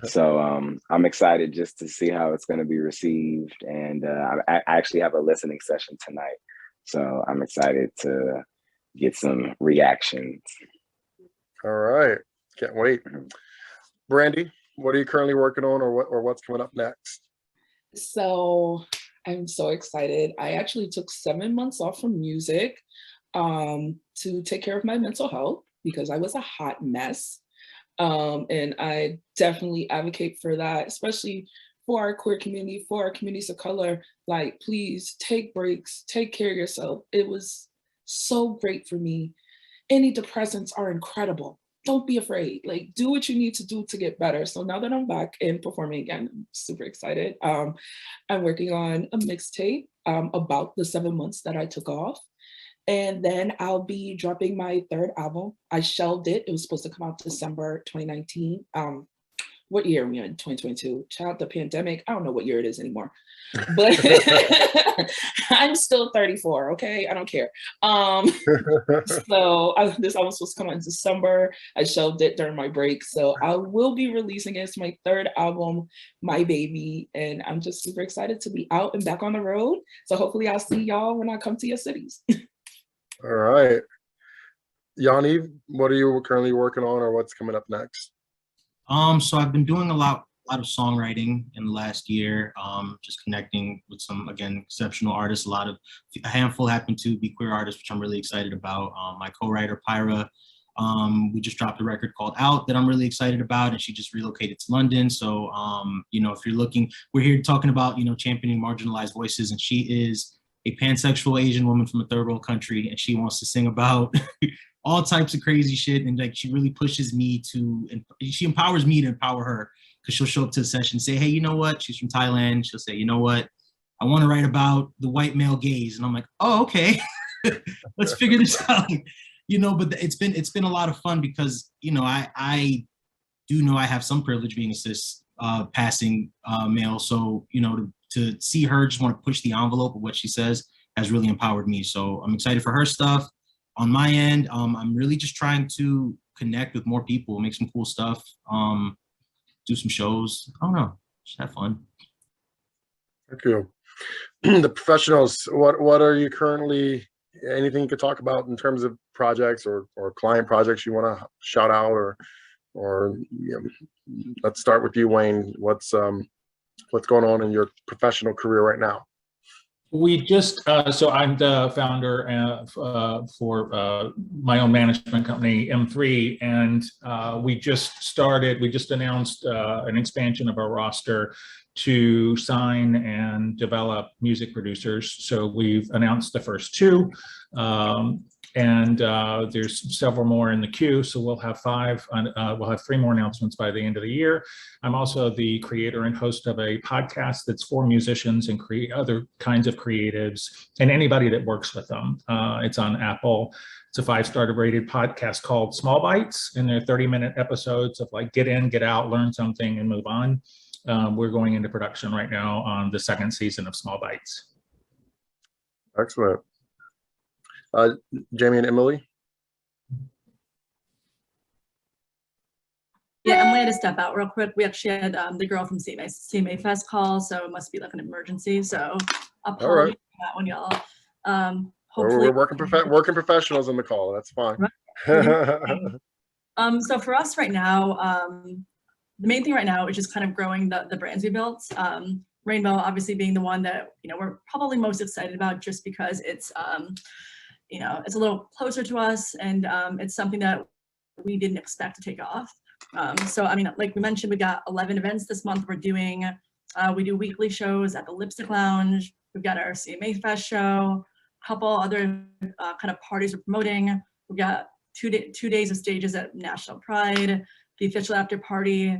S4: So I'm excited just to see how it's going to be received. And I actually have a listening session tonight. So I'm excited to get some reactions.
S1: All right. Can't wait. Brandie, what are you currently working on, or what's coming up next?
S2: So I'm so excited. I actually took 7 months off from music to take care of my mental health because I was a hot mess. And I definitely advocate for that, especially for our queer community, for our communities of color. Like, please take breaks, take care of yourself. It was so great for me. Antidepressants are incredible. Don't be afraid. Like, do what you need to do to get better. So now that I'm back and performing again, I'm super excited. I'm working on a mixtape about the 7 months that I took off. And then I'll be dropping my 3rd album. I shelved it. It was supposed to come out December 2019. What year are we in? 2022. Child, the pandemic. I don't know what year it is anymore. But I'm still 34, okay? I don't care. So this album was supposed to come out in December. I shelved it during my break. So I will be releasing it. It's my 3rd album, My Baby. And I'm just super excited to be out and back on the road. So hopefully I'll see y'all when I come to your cities.
S1: All right. Yanni, what are you currently working on, or what's coming up next?
S7: So I've been doing a lot of songwriting in the last year, just connecting with some, again, exceptional artists. A handful happen to be queer artists, which I'm really excited about. My co-writer, Pyra, we just dropped a record called Out that I'm really excited about, and she just relocated to London. So, you know, if you're looking, we're here talking about, you know, championing marginalized voices, and she is a pansexual Asian woman from a 3rd world country, and she wants to sing about all types of crazy shit. And like, she really pushes me to, and she empowers me to empower her, because she'll show up to the session and say, hey, you know what? She's from Thailand. She'll say, you know what? I want to write about the white male gaze. And I'm like, oh, okay. let's figure this out. You know, but it's been a lot of fun because, you know, I do know I have some privilege being a cis passing male. So, you know, to see her just want to push the envelope of what she says has really empowered me. So I'm excited for her stuff. On my end, I'm really just trying to connect with more people, make some cool stuff, do some shows. I don't know, just have fun.
S1: Thank you. The professionals, what are you currently, anything you could talk about in terms of projects or client projects you want to shout out, or you know, let's start with you, Wayne. What's going on in your professional career right now?
S6: We just, so I'm the founder for my own management company, mthree, and we just announced an expansion of our roster to sign and develop music producers. So we've announced the first two, and there's several more in the queue. So we'll have we'll have 3 more announcements by the end of the year. I'm also the creator and host of a podcast that's for musicians and other kinds of creatives and anybody that works with them. It's on Apple. It's a 5-star rated podcast called Small Bites, and they're 30-minute episodes of like get in, get out, learn something, and move on. We're going into production right now on the 2nd season of Small Bites.
S1: Excellent. Jamie and Emily?
S8: Yeah, Emily had to step out real quick. We actually had the girl from CMA Fest call, so it must be like an emergency. So apologies for that one, y'all. Hopefully,
S1: we're working professionals on the call. That's fine.
S8: Right. So for us right now, the main thing right now is just kind of growing the brands we built. Rainbow obviously being the one that, you know, we're probably most excited about just because it's you know, it's a little closer to us, and it's something that we didn't expect to take off. So I mean, like we mentioned, we got 11 events this month. We're doing we do weekly shows at the Lipstick Lounge. We've got our CMA Fest show, a couple other kind of parties we're promoting. We've got two days of stages at National Pride, the official after party.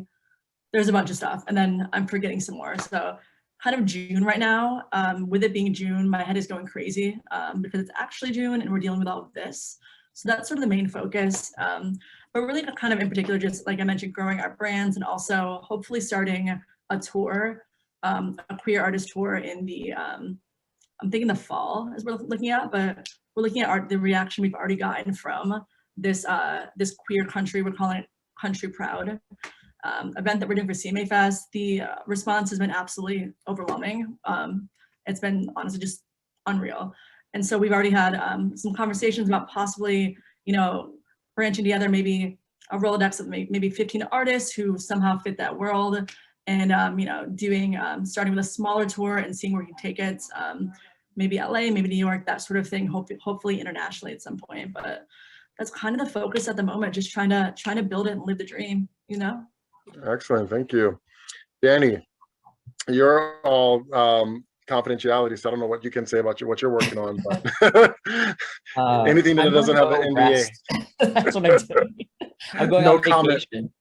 S8: There's a bunch of stuff, and then I'm forgetting some more. So kind of June right now, with it being June, my head is going crazy because it's actually June and we're dealing with all of this. So that's sort of the main focus. But really kind of in particular, just like I mentioned, growing our brands and also hopefully starting a tour, a queer artist tour in the, I'm thinking the fall as we're looking at, but we're looking at the reaction we've already gotten from this, this queer country, we're calling it Country Proud. Event that we're doing for CMA Fest. The response has been absolutely overwhelming. It's been honestly just unreal. And so we've already had some conversations about possibly, you know, branching together, maybe a Rolodex of maybe 15 artists who somehow fit that world, and you know, doing starting with a smaller tour and seeing where you take it. Maybe LA, maybe New York, that sort of thing. Hopefully internationally at some point. But that's kind of the focus at the moment. Just trying to build it and live the dream. You know.
S1: Excellent, thank you. Dani, you're all confidentiality, so I don't know what you can say about what you're working on, but anything that doesn't have an NDA.
S3: That's what I'm doing. I'm going on vacation.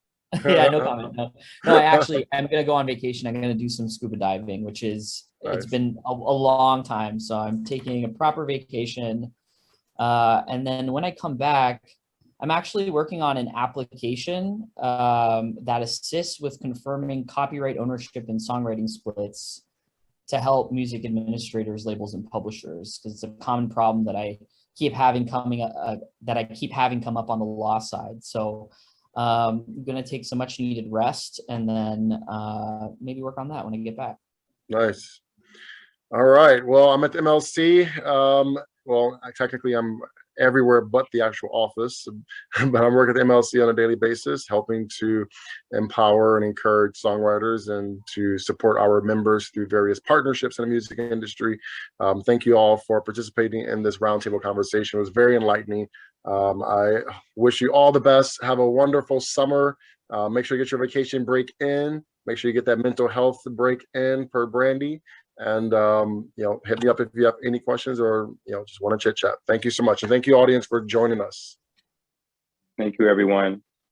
S3: Yeah, no comment. No, I'm gonna go on vacation. I'm gonna do some scuba diving, which is nice. It's been a long time, so I'm taking a proper vacation, and then when I come back, I'm actually working on an application that assists with confirming copyright ownership and songwriting splits to help music administrators, labels, and publishers, because it's a common problem that I keep having come up on the law side. So I'm going to take some much needed rest and then maybe work on that when I get back.
S1: Nice. All right. Well, I'm at the MLC. Well, technically I'm everywhere but the actual office, but I'm working at the MLC on a daily basis, helping to empower and encourage songwriters and to support our members through various partnerships in the music industry. Thank you all for participating in this roundtable conversation. It was very enlightening. I wish you all the best. Have a wonderful summer. Make sure you get your vacation break in. Make sure you get that mental health break in per Brandie. And you know, hit me up if you have any questions or just want to chit chat. Thank you so much, and thank you, audience, for joining us.
S4: Thank you, everyone.